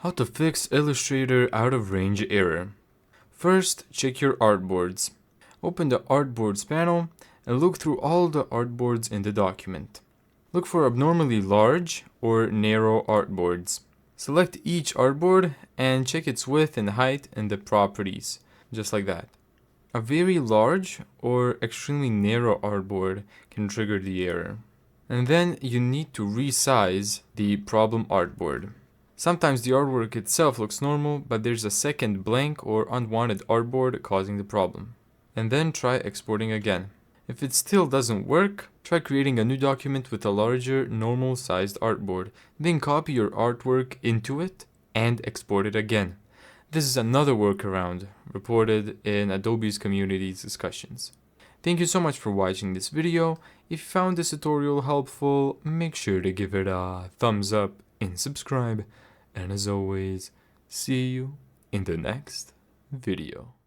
How to fix Illustrator out of range error. First, check your artboards. Open the artboards panel and look through all the artboards in the document. Look for abnormally large or narrow artboards. Select each artboard and check its width and height in the properties, just like that. A very large or extremely narrow artboard can trigger the error. And then you need to resize the problem artboard. Sometimes the artwork itself looks normal, but there's a second blank or unwanted artboard causing the problem. And then try exporting again. If it still doesn't work, try creating a new document with a larger, normal-sized artboard. Then copy your artwork into it and export it again. This is another workaround reported in Adobe's community's discussions. Thank you so much for watching this video. If you found this tutorial helpful, make sure to give it a thumbs up and subscribe. And as always, see you in the next video.